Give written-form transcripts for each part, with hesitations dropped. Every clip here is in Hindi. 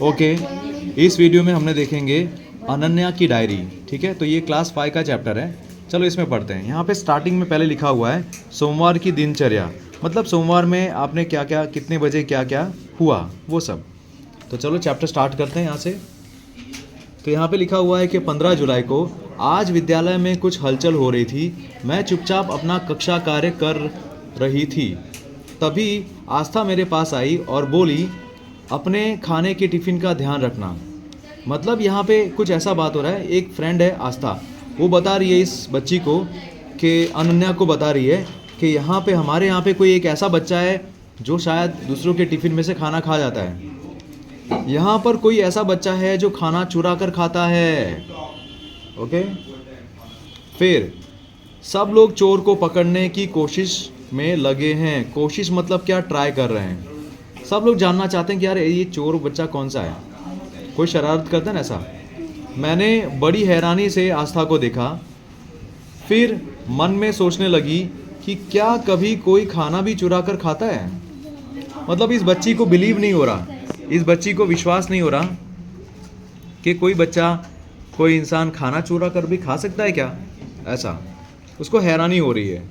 ओके, इस वीडियो में हमने देखेंगे अनन्या की डायरी। ठीक है, तो ये क्लास 5 का चैप्टर है। चलो इसमें पढ़ते हैं। यहाँ पे स्टार्टिंग में पहले लिखा हुआ है सोमवार की दिनचर्या, मतलब सोमवार में आपने क्या क्या, कितने बजे क्या क्या हुआ, वो सब। तो चलो चैप्टर स्टार्ट करते हैं यहाँ से। तो यहाँ पे लिखा हुआ है कि 15 जुलाई को आज विद्यालय में कुछ हलचल हो रही थी। मैं चुपचाप अपना कक्षा कार्य कर रही थी। तभी आस्था मेरे पास आई और बोली, अपने खाने के टिफ़िन का ध्यान रखना। मतलब यहाँ पे कुछ ऐसा बात हो रहा है, एक फ्रेंड है आस्था, वो बता रही है इस बच्ची को कि अनन्या को बता रही है कि यहाँ पे हमारे यहाँ पे कोई एक ऐसा बच्चा है जो शायद दूसरों के टिफ़िन में से खाना खा जाता है। यहाँ पर कोई ऐसा बच्चा है जो खाना चुरा कर खाता है। ओके, फिर सब लोग चोर को पकड़ने की कोशिश में लगे हैं। कोशिश मतलब क्या, ट्राई कर रहे हैं। सब लोग जानना चाहते हैं कि यार ये चोर बच्चा कौन सा है, कोई शरारत करता है ना ऐसा। मैंने बड़ी हैरानी से आस्था को देखा, फिर मन में सोचने लगी कि क्या कभी कोई खाना भी चुरा कर खाता है। मतलब इस बच्ची को बिलीव नहीं हो रहा, इस बच्ची को विश्वास नहीं हो रहा कि कोई बच्चा, कोई इंसान खाना चुरा कर भी खा सकता है क्या, ऐसा उसको हैरानी हो रही है।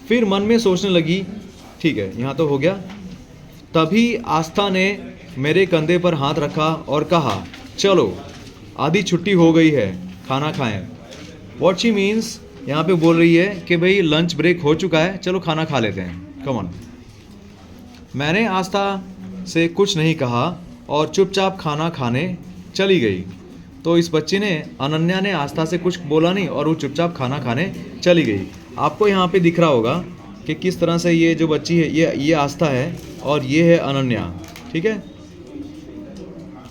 फिर मन में सोचने लगी, ठीक है यहाँ तो हो गया। तभी आस्था ने मेरे कंधे पर हाथ रखा और कहा, चलो आधी छुट्टी हो गई है, खाना खाएं। वॉट शी मीन्स, यहाँ पे बोल रही है कि भाई लंच ब्रेक हो चुका है, चलो खाना खा लेते हैं, कम ऑन। मैंने आस्था से कुछ नहीं कहा और चुपचाप खाना खाने चली गई। तो इस बच्ची ने, अनन्या ने आस्था से कुछ बोला नहीं और वो चुपचाप खाना खाने चली गई। आपको यहाँ पे दिख रहा होगा कि किस तरह से ये जो बच्ची है, ये आस्था है और ये है अनन्या। ठीक है,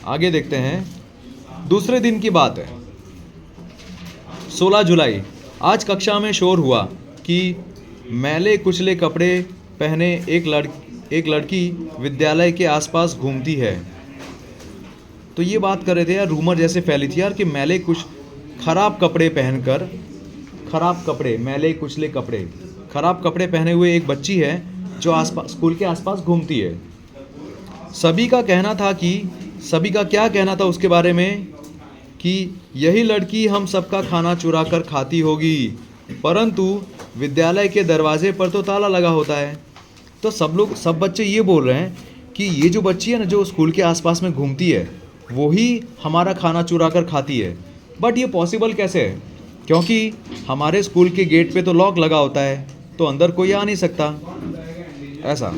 आगे देखते हैं। दूसरे दिन की बात है, 16 जुलाई। आज कक्षा में शोर हुआ कि मैले कुचले कपड़े पहने एक लड़की विद्यालय के आसपास घूमती है। तो ये बात कर रहे थे यार, रूमर जैसे फैली थी यार कि मैले कुछ खराब कपड़े पहनकर, खराब कपड़े, मैले कुचले कपड़े, खराब कपड़े पहने हुए एक बच्ची है जो आसपास, स्कूल के आसपास घूमती है। सभी का क्या कहना था उसके बारे में कि यही लड़की हम सबका खाना चुरा कर खाती होगी, परंतु विद्यालय के दरवाजे पर तो ताला लगा होता है। तो सब बच्चे ये बोल रहे हैं कि ये जो बच्ची है ना, जो स्कूल के आसपास में घूमती है, वो ही हमारा खाना चुरा कर खाती है। बट ये पॉसिबल कैसे है, क्योंकि हमारे स्कूल के गेट पे तो लॉक लगा होता है, तो अंदर कोई आ नहीं सकता ऐसा।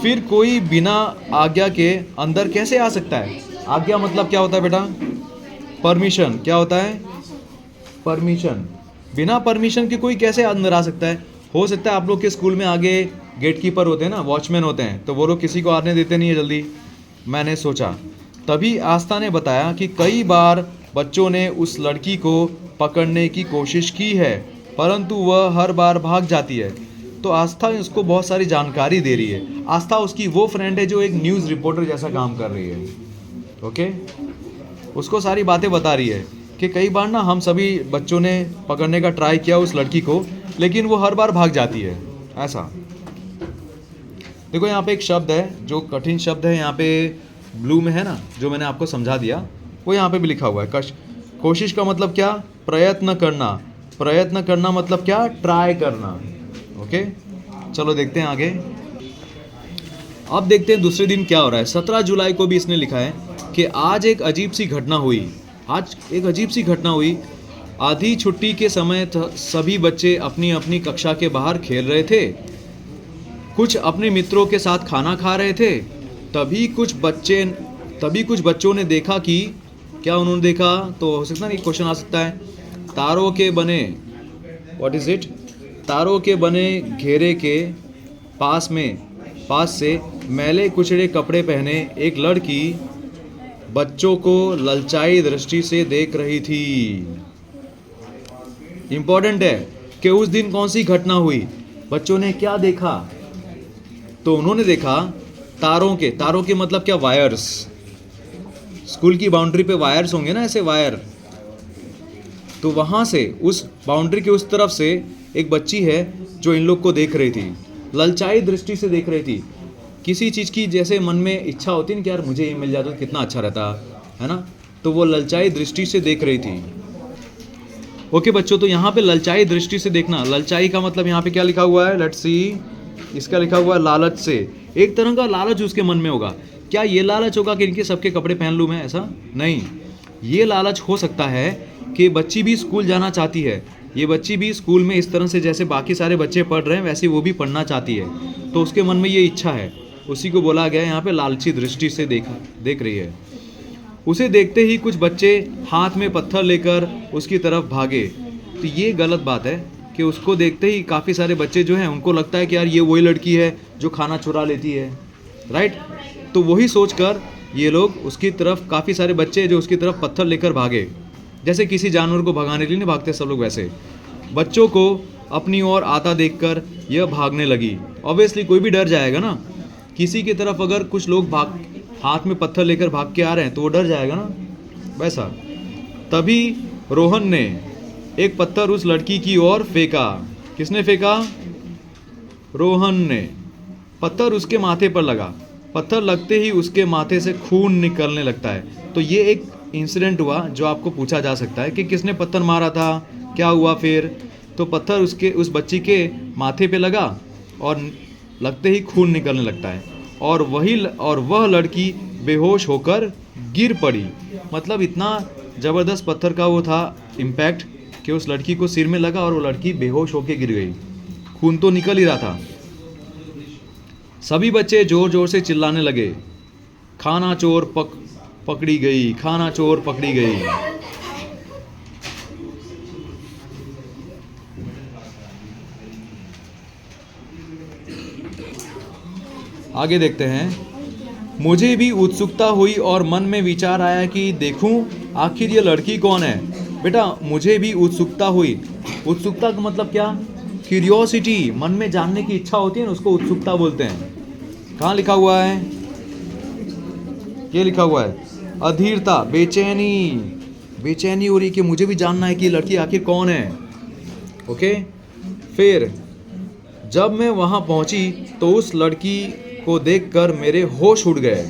फिर कोई बिना आज्ञा के अंदर कैसे आ सकता है। आज्ञा मतलब क्या होता है बेटा, परमिशन। क्या होता है, परमिशन। बिना परमिशन के कोई कैसे अंदर आ सकता है। हो सकता है आप लोग के स्कूल में आगे गेट कीपर होते हैं ना, वॉचमैन होते हैं, तो वो लोग किसी को आने देते नहीं है जल्दी। मैंने सोचा। तभी आस्था ने बताया कि कई बार बच्चों ने उस लड़की को पकड़ने की कोशिश की है, परंतु वह हर बार भाग जाती है। तो आस्था उसको बहुत सारी जानकारी दे रही है। आस्था उसकी वो फ्रेंड है जो एक न्यूज़ रिपोर्टर जैसा काम कर रही है। ओके, उसको सारी बातें बता रही है कि कई बार ना हम सभी बच्चों ने पकड़ने का ट्राई किया उस लड़की को, लेकिन वो हर बार भाग जाती है ऐसा। देखो यहाँ पे एक शब्द है जो कठिन शब्द है, यहाँ पे ब्लू में है ना, जो मैंने आपको समझा दिया, वो यहाँ पे भी लिखा हुआ है। कोशिश का मतलब क्या, प्रयत्न करना। प्रयत्न करना मतलब क्या, ट्राई करना। ओके, चलो देखते हैं आगे। अब देखते हैं दूसरे दिन क्या हो रहा है। 17 जुलाई को भी इसने लिखा है कि आज एक अजीब सी घटना हुई। आज एक अजीब सी घटना हुई। आधी छुट्टी के समय सभी बच्चे अपनी अपनी कक्षा के बाहर खेल रहे थे, कुछ अपने मित्रों के साथ खाना खा रहे थे। तभी कुछ बच्चों ने देखा कि, क्या उन्होंने देखा, तो हो सकता है ना क्वेश्चन आ सकता है, तारों के बने, व्हाट इज इट, तारों के बने घेरे के पास से मैले कुचड़े कपड़े पहने एक लड़की बच्चों को ललचाई दृष्टि से देख रही थी। इंपॉर्टेंट है कि उस दिन कौन सी घटना हुई, बच्चों ने क्या देखा। तो उन्होंने देखा तारों के मतलब क्या, वायर्स। स्कूल की बाउंड्री पे वायर्स होंगे ना, ऐसे वायर। तो वहाँ से, उस बाउंड्री के उस तरफ से एक बच्ची है जो इन लोग को देख रही थी, ललचाई दृष्टि से देख रही थी। किसी चीज़ की जैसे मन में इच्छा होती है ना कि यार मुझे ये मिल जाता तो कितना अच्छा रहता, है ना, तो वो ललचाई दृष्टि से देख रही थी। ओके बच्चों, तो यहाँ पे ललचाई दृष्टि से देखना, ललचाई का मतलब यहाँ पे क्या लिखा हुआ है, लेट्स सी, इसका लिखा हुआ है लालच से। एक तरह का लालच उसके मन में होगा। क्या ये लालच होगा कि इनके सबके कपड़े पहन लूँ मैं, ऐसा नहीं। ये लालच हो सकता है कि बच्ची भी स्कूल जाना चाहती है, ये बच्ची भी स्कूल में इस तरह से जैसे बाकी सारे बच्चे पढ़ रहे हैं वैसे वो भी पढ़ना चाहती है, तो उसके मन में ये इच्छा है, उसी को बोला गया है यहाँ पे लालची दृष्टि से देख रही है। उसे देखते ही कुछ बच्चे हाथ में पत्थर लेकर उसकी तरफ भागे। तो ये गलत बात है कि उसको देखते ही काफ़ी सारे बच्चे जो हैं उनको लगता है कि यार ये वही लड़की है जो खाना चुरा लेती है, राइट। तो वही सोचकर ये लोग उसकी तरफ, काफ़ी सारे बच्चे जो उसकी तरफ पत्थर लेकर भागे, जैसे किसी जानवर को भगाने के लिए नहीं भागते सब लोग, वैसे बच्चों को अपनी ओर आता देखकर यह भागने लगी। ऑब्वियसली कोई भी डर जाएगा ना, किसी की तरफ अगर कुछ लोग हाथ में पत्थर लेकर भाग के आ रहे हैं तो वो डर जाएगा ना, वैसा। तभी रोहन ने एक पत्थर उस लड़की की ओर फेंका। किसने फेंका? रोहन ने। पत्थर उसके माथे पर लगा। पत्थर लगते ही उसके माथे से खून निकलने लगता है। तो ये एक इंसिडेंट हुआ जो आपको पूछा जा सकता है कि किसने पत्थर मारा था, क्या हुआ फिर। तो पत्थर उस बच्ची के माथे पे लगा और लगते ही खून निकलने लगता है, और वह लड़की बेहोश होकर गिर पड़ी। मतलब इतना ज़बरदस्त पत्थर का वो था इम्पैक्ट कि उस लड़की को सिर में लगा और वो लड़की बेहोश होकर गिर गई। खून तो निकल ही रहा था। सभी बच्चे जोर जोर से चिल्लाने लगे, खाना चोर पकड़ी गई, खाना चोर पकड़ी गई। आगे देखते हैं। मुझे भी उत्सुकता हुई और मन में विचार आया कि देखूं आखिर ये लड़की कौन है। बेटा मुझे भी उत्सुकता हुई। उत्सुकता का मतलब क्या? क्यूरियोसिटी, मन में जानने की इच्छा होती है ना, उसको उत्सुकता बोलते हैं। कहाँ लिखा हुआ है? ये लिखा हुआ है अधीरता, बेचैनी हो रही कि मुझे भी जानना है कि लड़की आखिर कौन है। ओके, फिर जब मैं वहाँ पहुँची तो उस लड़की को देखकर मेरे होश उड़ गए।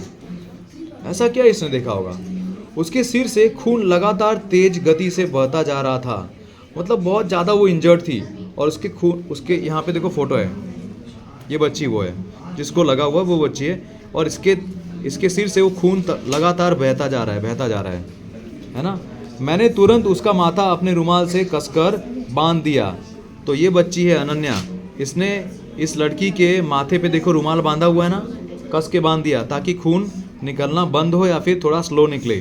ऐसा क्या इसने देखा होगा? उसके सिर से खून लगातार तेज गति से बहता जा रहा था। मतलब बहुत ज़्यादा वो इंजर्ड थी, और उसके यहाँ पे देखो फोटो है, ये बच्ची वो है जिसको लगा हुआ, वो बच्ची है, और इसके सिर से वो खून लगातार बहता जा रहा है ना। मैंने तुरंत उसका माथा अपने रुमाल से कसकर बांध दिया। तो ये बच्ची है अनन्या, इसने इस लड़की के माथे पे देखो रुमाल बांधा हुआ है ना, कस के बांध दिया ताकि खून निकलना बंद हो या फिर थोड़ा स्लो निकले।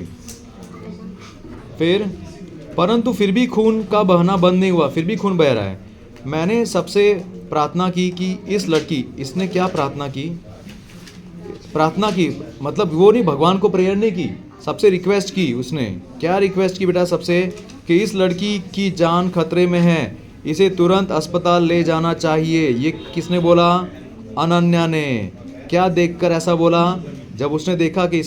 परंतु फिर भी खून का बहना बंद नहीं हुआ, फिर भी खून बह रहा है। मैंने सबसे प्रार्थना की कि इस लड़की, इसने क्या प्रार्थना की मतलब वो नहीं, भगवान को प्रेयर नहीं की, सबसे रिक्वेस्ट की। उसने क्या रिक्वेस्ट की बेटा? सबसे कि इस लड़की की जान खतरे में है, इसे तुरंत अस्पताल ले जाना चाहिए। ये किसने बोला? अनन्या ने। क्या देखकर ऐसा बोला? जब उसने देखा कि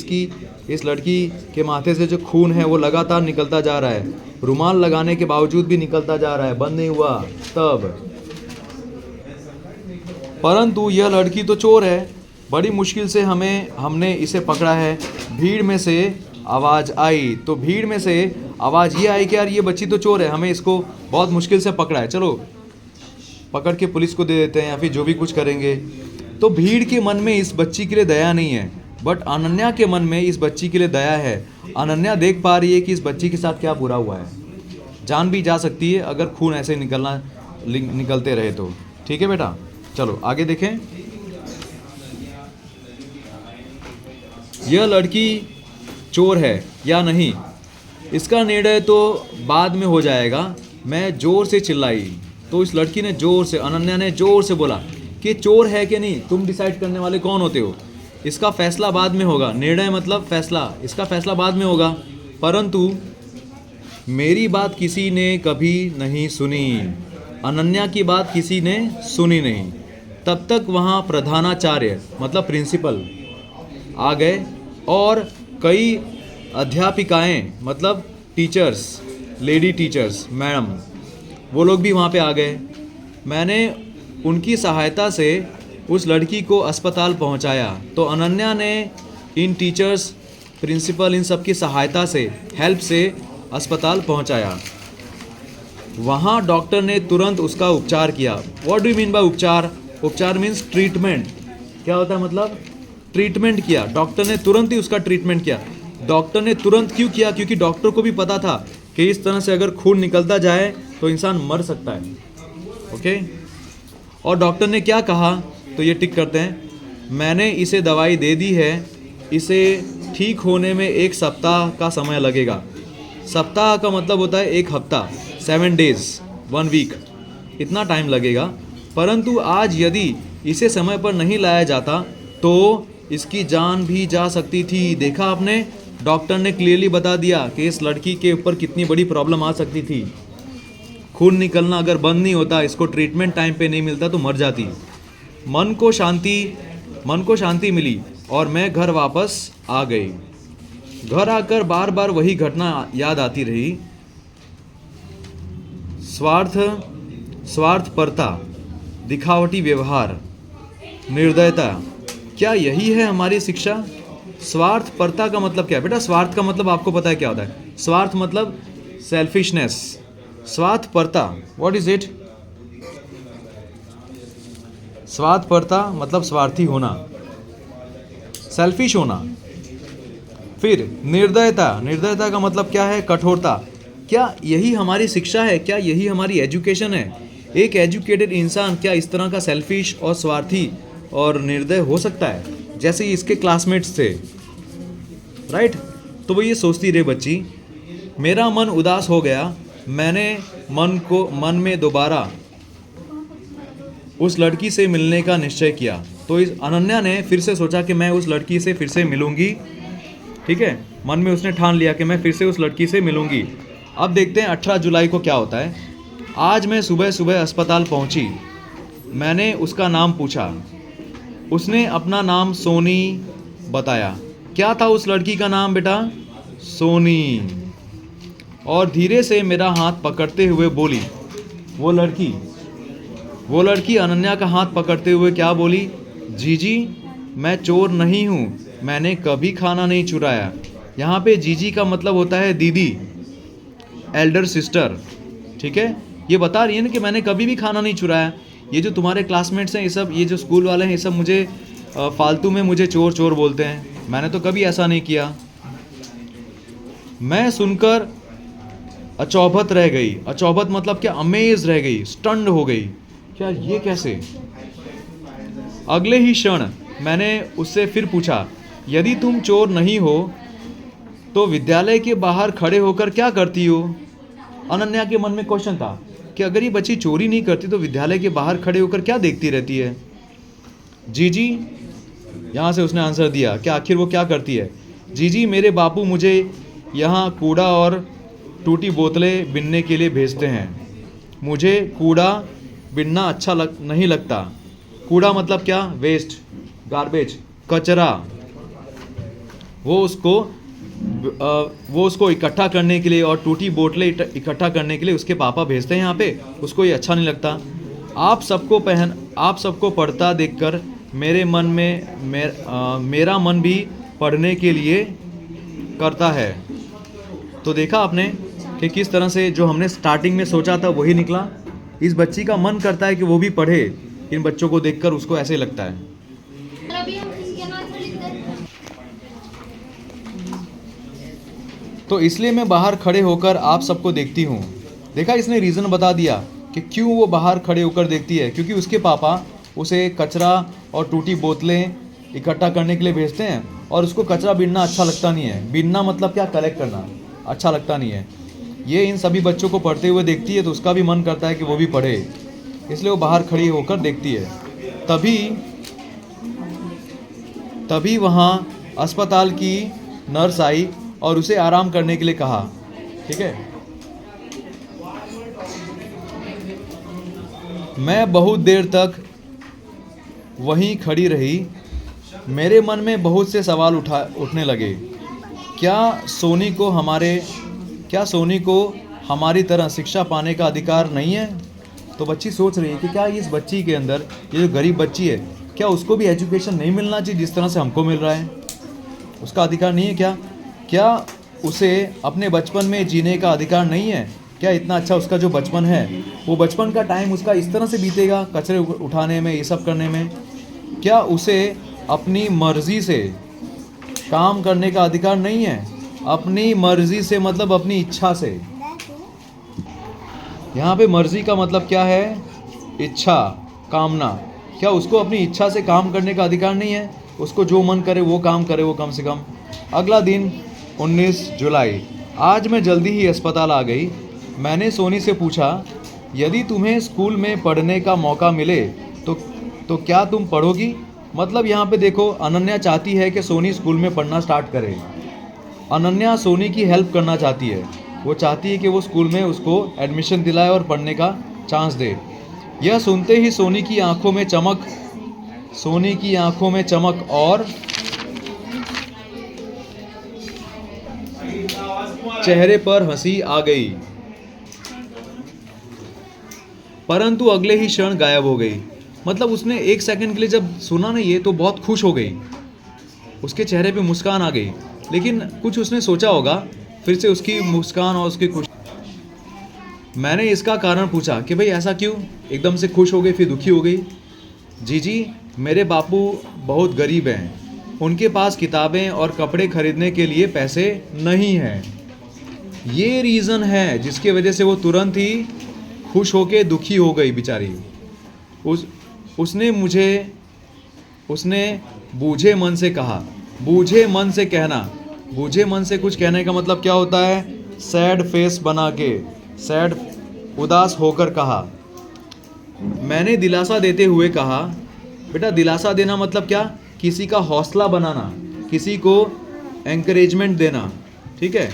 इस लड़की के माथे से जो खून है वो लगातार निकलता जा रहा है, रुमाल लगाने के बावजूद भी निकलता जा रहा है, बंद नहीं हुआ। तब परंतु यह लड़की तो चोर है, बड़ी मुश्किल से हमने इसे पकड़ा है। भीड़ में से आवाज़ आई, तो भीड़ में से आवाज़ ये आई कि यार ये बच्ची तो चोर है, हमें इसको बहुत मुश्किल से पकड़ा है, चलो पकड़ के पुलिस को दे देते हैं या फिर जो भी कुछ करेंगे। तो भीड़ के मन में इस बच्ची के लिए दया नहीं है, बट अनन्या के मन में इस बच्ची के लिए दया है। अनन्या देख पा रही है कि इस बच्ची के साथ क्या बुरा हुआ है। जान भी जा सकती है अगर खून ऐसे निकलते रहे तो। ठीक है बेटा, चलो आगे देखें। यह लड़की चोर है या नहीं, इसका निर्णय तो बाद में हो जाएगा। मैं जोर से चिल्लाई तो इस लड़की ने अनन्या ने जोर से बोला कि चोर है कि नहीं, तुम डिसाइड करने वाले कौन होते हो, इसका फैसला बाद में होगा। निर्णय मतलब फैसला, इसका फैसला बाद में होगा। परंतु मेरी बात किसी ने कभी नहीं सुनी, अनन्या की बात किसी ने सुनी नहीं। तब तक वहाँ प्रधानाचार्य मतलब प्रिंसिपल आ गए और कई अध्यापिकाएं मतलब टीचर्स, लेडी टीचर्स, मैडम, वो लोग भी वहाँ पे आ गए। मैंने उनकी सहायता से उस लड़की को अस्पताल पहुंचाया। तो अनन्या ने इन टीचर्स, प्रिंसिपल, इन सब की सहायता से, हेल्प से अस्पताल पहुंचाया। वहाँ डॉक्टर ने तुरंत उसका उपचार किया। What do you mean by उपचार? उपचार मीन्स ट्रीटमेंट। क्या होता है मतलब? ट्रीटमेंट किया। डॉक्टर ने तुरंत ही उसका ट्रीटमेंट किया। डॉक्टर ने तुरंत क्यों किया? क्योंकि डॉक्टर को भी पता था कि इस तरह से अगर खून निकलता जाए तो इंसान मर सकता है। ओके। और डॉक्टर ने क्या कहा? तो ये टिक करते हैं, मैंने इसे दवाई दे दी है, इसे ठीक होने में 1 सप्ताह का समय लगेगा। सप्ताह का मतलब होता है 1 हफ्ता, 7 डेज, 1 वीक, इतना टाइम लगेगा। परंतु आज यदि इसे समय पर नहीं लाया जाता तो इसकी जान भी जा सकती थी। देखा आपने, डॉक्टर ने क्लियरली बता दिया कि इस लड़की के ऊपर कितनी बड़ी प्रॉब्लम आ सकती थी। खून निकलना अगर बंद नहीं होता, इसको ट्रीटमेंट टाइम पे नहीं मिलता तो मर जाती। मन को शांति मिली और मैं घर वापस आ गई। घर आकर बार बार वही घटना याद आती रही। स्वार्थपरता, दिखावटी व्यवहार, निर्दयता, क्या यही है हमारी शिक्षा? स्वार्थपरता का मतलब क्या है बेटा? स्वार्थ का मतलब आपको पता है क्या होता है? स्वार्थ मतलब सेल्फिशनेस। स्वार्थपरता, व्हाट इज इट? स्वार्थपरता मतलब स्वार्थी होना, सेल्फिश होना। फिर निर्दयता का मतलब क्या है? कठोरता। क्या यही हमारी शिक्षा है? क्या यही हमारी एजुकेशन है? एक एजुकेटेड इंसान क्या इस तरह का सेल्फिश और स्वार्थी और निर्दय हो सकता है जैसे इसके क्लासमेट्स थे? राइट। तो वो ये सोचती रही बच्ची, मेरा मन उदास हो गया। मैंने मन में दोबारा उस लड़की से मिलने का निश्चय किया। तो इस अनन्या ने फिर से सोचा कि मैं उस लड़की से फिर से मिलूंगी। ठीक है, मन में उसने ठान लिया कि मैं फिर से उस लड़की से मिलूंगी। अब देखते हैं 18 जुलाई को क्या होता है। आज मैं सुबह सुबह अस्पताल पहुंची। मैंने उसका नाम पूछा। उसने अपना नाम सोनी बताया। क्या था उस लड़की का नाम बेटा? सोनी। और धीरे से मेरा हाथ पकड़ते हुए बोली, वो लड़की अनन्या का हाथ पकड़ते हुए क्या बोली? जीजी, मैं चोर नहीं हूँ, मैंने कभी खाना नहीं चुराया। यहाँ पे जीजी का मतलब होता है दीदी, एल्डर सिस्टर। ठीक है, ये बता रही है ना कि मैंने कभी भी खाना नहीं चुराया। ये जो तुम्हारे क्लासमेट्स हैं, ये जो स्कूल वाले हैं, ये सब मुझे फालतू में मुझे चोर चोर बोलते हैं। मैंने तो कभी ऐसा नहीं किया। मैं सुनकर अचौभत रह गई। अचौभत मतलब क्या? अमेज रह गई, स्टन्ड हो गई। क्या ये कैसे? अगले ही क्षण मैंने उससे फिर पूछा, यदि तुम चोर नहीं हो तो विद्यालय के बाहर खड़े होकर क्या करती हो? अनन्या के मन में क्वेश्चन था कि अगर ये बच्ची चोरी नहीं करती तो विद्यालय के बाहर खड़े होकर क्या देखती रहती है? जीजी, यहाँ से उसने आंसर दिया कि आखिर वो क्या करती है। जीजी, मेरे बापू मुझे यहाँ कूड़ा और टूटी बोतलें बीनने के लिए भेजते हैं। मुझे कूड़ा बीनना नहीं लगता। कूड़ा मतलब क्या? वेस्ट, गार्बेज, कचरा। वो उसको इकट्ठा करने के लिए और टूटी बोतलें इकट्ठा करने के लिए उसके पापा भेजते हैं यहाँ पे। उसको ये अच्छा नहीं लगता। आप सबको पढ़ता देखकर मेरा मन भी पढ़ने के लिए करता है। तो देखा आपने कि किस तरह से जो हमने स्टार्टिंग में सोचा था वही निकला। इस बच्ची का मन करता है कि वो भी पढ़े। इन बच्चों को देखकर उसको ऐसे लगता है। तो इसलिए मैं बाहर खड़े होकर आप सबको देखती हूँ। देखा, इसने रीज़न बता दिया कि क्यों वो बाहर खड़े होकर देखती है। क्योंकि उसके पापा उसे कचरा और टूटी बोतलें इकट्ठा करने के लिए भेजते हैं और उसको कचरा बीनना अच्छा लगता नहीं है। बीनना मतलब क्या? कलेक्ट करना अच्छा लगता नहीं है। ये इन सभी बच्चों को पढ़ते हुए देखती है तो उसका भी मन करता है कि वो भी पढ़े, इसलिए वो बाहर खड़ी होकर देखती है। तभी वहाँ अस्पताल की नर्स आई और उसे आराम करने के लिए कहा। ठीक है, मैं बहुत देर तक वहीं खड़ी रही। मेरे मन में बहुत से सवाल उठने लगे। क्या सोनी को हमारी तरह शिक्षा पाने का अधिकार नहीं है? तो बच्ची सोच रही है कि क्या इस बच्ची के अंदर, ये जो गरीब बच्ची है, क्या उसको भी एजुकेशन नहीं मिलना चाहिए जिस तरह से हमको मिल रहा है? उसका अधिकार नहीं है क्या? क्या उसे अपने बचपन में जीने का अधिकार नहीं है? क्या इतना अच्छा उसका जो बचपन है, वो बचपन का टाइम उसका इस तरह से बीतेगा, कचरे उठाने में, ये सब करने में? क्या उसे अपनी मर्जी से काम करने का अधिकार नहीं है? अपनी मर्जी से मतलब अपनी इच्छा से। यहाँ पे मर्जी का मतलब क्या है? इच्छा, कामना। क्या उसको अपनी इच्छा से काम करने का अधिकार नहीं है? उसको जो मन करे वो काम करे वो कम से कम। अगला दिन 19 जुलाई। आज मैं जल्दी ही अस्पताल आ गई। मैंने सोनी से पूछा, यदि तुम्हें स्कूल में पढ़ने का मौका मिले तो क्या तुम पढ़ोगी? मतलब यहाँ पे देखो, अनन्या चाहती है कि सोनी स्कूल में पढ़ना स्टार्ट करे। अनन्या सोनी की हेल्प करना चाहती है। वो चाहती है कि वो स्कूल में उसको एडमिशन दिलाए और पढ़ने का चांस दे। यह सुनते ही सोनी की आंखों में चमक और चेहरे पर हंसी आ गई, परंतु अगले ही क्षण गायब हो गई। मतलब उसने एक सेकंड के लिए जब सुना ना ये, तो बहुत खुश हो गई, उसके चेहरे पे मुस्कान आ गई। लेकिन कुछ उसने सोचा होगा, फिर से उसकी मुस्कान और उसकी खुशी। मैंने इसका कारण पूछा कि भाई ऐसा क्यों एकदम से खुश हो गई फिर दुखी हो गई? जी, मेरे बापू बहुत गरीब हैं, उनके पास किताबें और कपड़े खरीदने के लिए पैसे नहीं हैं। ये रीज़न है जिसकी वजह से वो तुरंत ही खुश होके दुखी हो गई बेचारी। उसने बूझे मन से कहा। बूझे मन से कहना, बूझे मन से कुछ कहने का मतलब क्या होता है? सैड फेस बना के, सैड, उदास होकर कहा। मैंने दिलासा देते हुए कहा। बेटा, दिलासा देना मतलब क्या? किसी का हौसला बनाना, किसी को एंकरेजमेंट देना, ठीक है?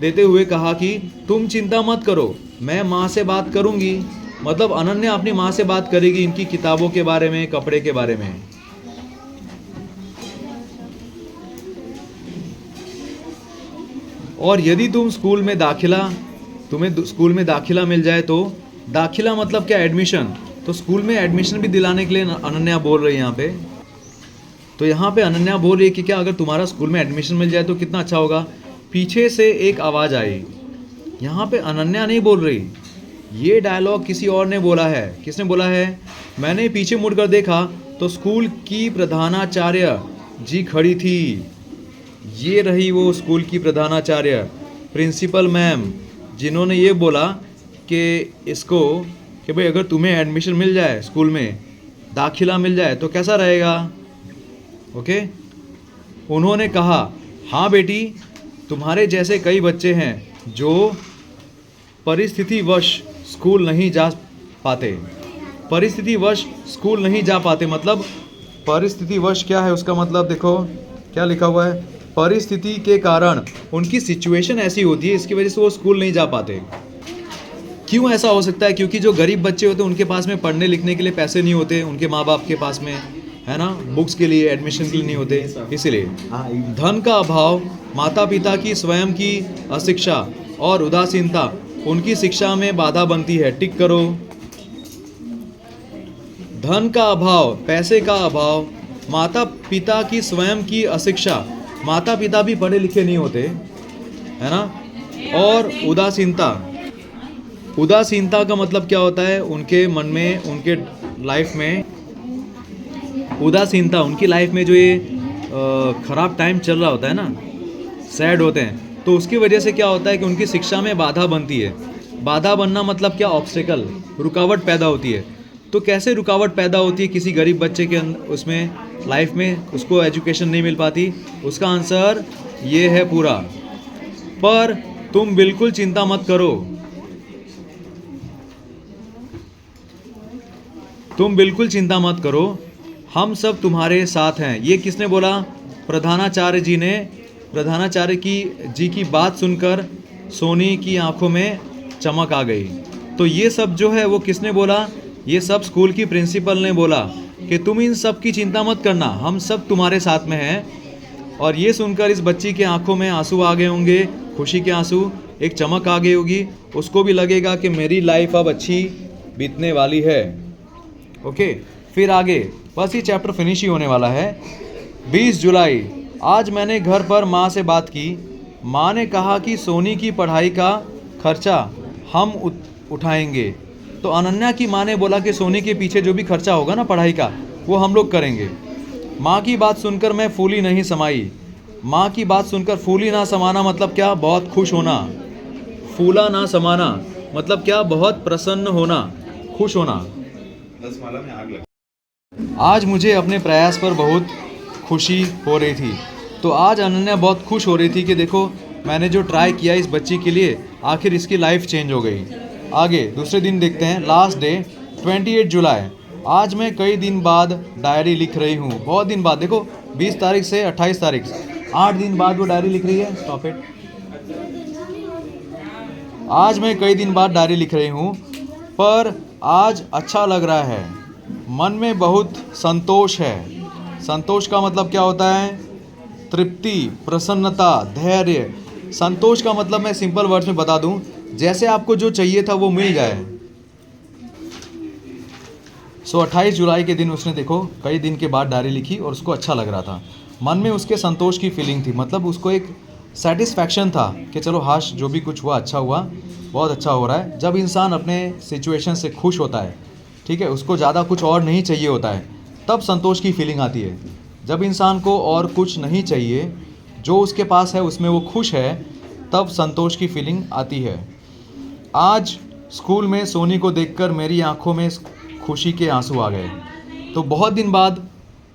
देते हुए कहा कि तुम चिंता मत करो, मैं माँ से बात करूँगी। मतलब अनन्या अपनी माँ से बात करेगी इनकी किताबों के बारे में, कपड़े के बारे में। और यदि तुम्हें स्कूल में दाखिला मिल जाए तो, दाखिला मतलब क्या? एडमिशन। तो स्कूल में एडमिशन भी दिलाने के लिए अनन्या बोल रही है यहाँ पे। तो यहाँ पे अनन्या बोल रही है कि क्या अगर तुम्हारा स्कूल में एडमिशन मिल जाए तो कितना अच्छा होगा। पीछे से एक आवाज़ आई। यहाँ पे अनन्या नहीं बोल रही, ये डायलॉग किसी और ने बोला है। किसने बोला है? मैंने पीछे मुड़कर देखा तो स्कूल की प्रधानाचार्य जी खड़ी थी। ये रही वो स्कूल की प्रधानाचार्य, प्रिंसिपल मैम, जिन्होंने ये बोला कि इसको कि भाई अगर तुम्हें एडमिशन मिल जाए, स्कूल में दाखिला मिल जाए तो कैसा रहेगा। ओके, उन्होंने कहा, हाँ बेटी, तुम्हारे जैसे कई बच्चे हैं जो परिस्थितिवश स्कूल नहीं जा पाते। परिस्थितिवश स्कूल नहीं जा पाते मतलब परिस्थितिवश क्या है उसका मतलब? देखो क्या लिखा हुआ है, परिस्थिति के कारण, उनकी सिचुएशन ऐसी होती है, इसकी वजह से वो स्कूल नहीं जा पाते। क्यों ऐसा हो सकता है? क्योंकि जो गरीब बच्चे होते हैं उनके पास में पढ़ने लिखने के लिए पैसे नहीं होते, उनके माँ बाप के पास में, है ना, बुक्स के लिए, एडमिशन के लिए नहीं होते, इसीलिए। धन का अभाव, माता पिता की स्वयं की अशिक्षा और उदासीनता उनकी शिक्षा में बाधा बनती है। टिक करो। धन का अभाव, पैसे का अभाव, माता पिता की स्वयं की अशिक्षा, माता पिता भी पढ़े लिखे नहीं होते, है ना, और उदासीनता। उदासीनता का मतलब क्या होता है? उनके मन में, उनके लाइफ में उदासीनता, उनकी लाइफ में जो ये ख़राब टाइम चल रहा होता है ना, सैड होते हैं, तो उसकी वजह से क्या होता है कि उनकी शिक्षा में बाधा बनती है। बाधा बनना मतलब क्या? ऑब्स्टेकल, रुकावट पैदा होती है। तो कैसे रुकावट पैदा होती है किसी गरीब बच्चे के उसमें, लाइफ में, उसको एजुकेशन नहीं मिल पाती? उसका आंसर ये है पूरा। पर तुम बिल्कुल चिंता मत करो, तुम बिल्कुल चिंता मत करो, हम सब तुम्हारे साथ हैं। ये किसने बोला? प्रधानाचार्य जी ने। प्रधानाचार्य जी की बात सुनकर सोनी की आंखों में चमक आ गई। तो ये सब जो है वो किसने बोला? ये सब स्कूल की प्रिंसिपल ने बोला कि तुम इन सब की चिंता मत करना, हम सब तुम्हारे साथ में हैं। और ये सुनकर इस बच्ची के आंखों में आंसू आ गए होंगे, खुशी के आंसू, एक चमक आ गई होगी। उसको भी लगेगा कि मेरी लाइफ अब अच्छी बीतने वाली है। ओके, फिर आगे बस ये चैप्टर फिनिश ही होने वाला है। 20 जुलाई, आज मैंने घर पर माँ से बात की। माँ ने कहा कि सोनी की पढ़ाई का खर्चा हम उठाएंगे। तो अनन्या की माँ ने बोला कि सोनी के पीछे जो भी खर्चा होगा ना पढ़ाई का, वो हम लोग करेंगे। माँ की बात सुनकर मैं फूली नहीं समाई। माँ की बात सुनकर फूली ना समाना मतलब क्या? बहुत खुश होना। फूला ना समाना मतलब क्या? बहुत प्रसन्न होना, खुश होना। 10 माला में आग लगी। आज मुझे अपने प्रयास पर बहुत खुशी हो रही थी। तो आज अनन्या बहुत खुश हो रही थी कि देखो मैंने जो ट्राई किया इस बच्ची के लिए, आखिर इसकी लाइफ चेंज हो गई। आगे दूसरे दिन देखते हैं, लास्ट डे 28 जुलाई, आज मैं कई दिन बाद डायरी लिख रही हूँ। बहुत दिन बाद, देखो 20 तारीख से 28 तारीख, 8 दिन बाद वो डायरी लिख रही है। Stop it. आज मैं कई दिन बाद डायरी लिख रही हूँ, पर आज अच्छा लग रहा है। मन में बहुत संतोष है। संतोष का मतलब क्या होता है? तृप्ति, प्रसन्नता, धैर्य। संतोष का मतलब मैं सिंपल वर्ड्स में बता दूं, जैसे आपको जो चाहिए था वो मिल जाए। 28 जुलाई के दिन उसने देखो कई दिन के बाद डायरी लिखी और उसको अच्छा लग रहा था। मन में उसके संतोष की फीलिंग थी, मतलब उसको एक सेटिस्फैक्शन था कि चलो हाश जो भी कुछ हुआ अच्छा हुआ, बहुत अच्छा हो रहा है। जब इंसान अपने सिचुएशन से खुश होता है, ठीक है, उसको ज़्यादा कुछ और नहीं चाहिए होता है, तब संतोष की फीलिंग आती है। जब इंसान को और कुछ नहीं चाहिए, जो उसके पास है उसमें वो खुश है, तब संतोष की फीलिंग आती है। आज स्कूल में सोनी को देखकर मेरी आंखों में खुशी के आंसू आ गए। तो बहुत दिन बाद,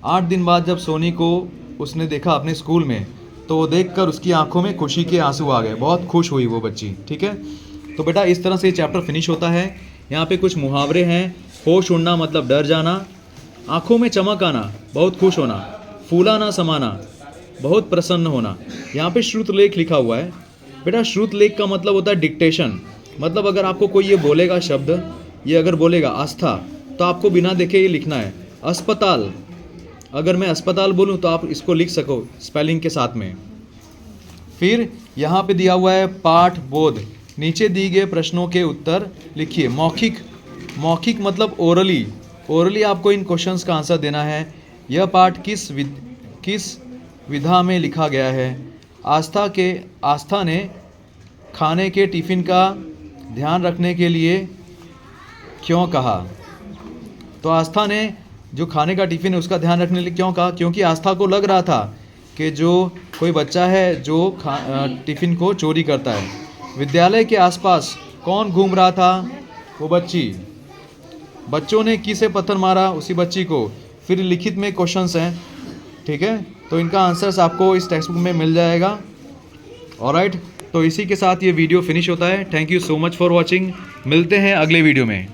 8 दिन बाद जब सोनी को उसने देखा अपने स्कूल में, तो वो देखकर उसकी आंखों में खुशी के आंसू आ गए। बहुत खुश हुई वो बच्ची, ठीक है। तो बेटा इस तरह से ये चैप्टर फिनिश होता है। यहाँ पे कुछ मुहावरे हैं। होश उड़ना मतलब डर जाना, आंखों में चमक आना बहुत खुश होना, फूला ना समाना बहुत प्रसन्न होना। यहाँ पे श्रुतलेख लिखा हुआ है। बेटा श्रुतलेख का मतलब होता है डिक्टेशन, मतलब अगर आपको कोई ये बोलेगा शब्द, ये अगर बोलेगा आस्था, तो आपको बिना देखे ये लिखना है। अस्पताल, अगर मैं अस्पताल बोलूँ तो आप इसको लिख सको स्पेलिंग के साथ में। फिर यहाँ पे दिया हुआ है पाठ बोध, नीचे दिए गए प्रश्नों के उत्तर लिखिए। मौखिक, मौखिक मतलब ओरली, ओरली आपको इन क्वेश्चंस का आंसर देना है। यह पाठ किस विधा में लिखा गया है? आस्था ने खाने के टिफ़िन का ध्यान रखने के लिए क्यों कहा? तो आस्था ने जो खाने का टिफ़िन है उसका ध्यान रखने के लिए क्यों कहा? क्योंकि आस्था को लग रहा था कि जो कोई बच्चा है जो टिफ़िन को चोरी करता है। विद्यालय के आसपास कौन घूम रहा था? वो बच्ची। बच्चों ने किसे पत्थर मारा? उसी बच्ची को। फिर लिखित में क्वेश्चंस हैं, ठीक है, तो इनका आंसर्स आपको इस टेक्स्ट बुक में मिल जाएगा। ऑलराइट, तो इसी के साथ ये वीडियो फिनिश होता है। Thank you so much for watching. मिलते हैं अगले वीडियो में।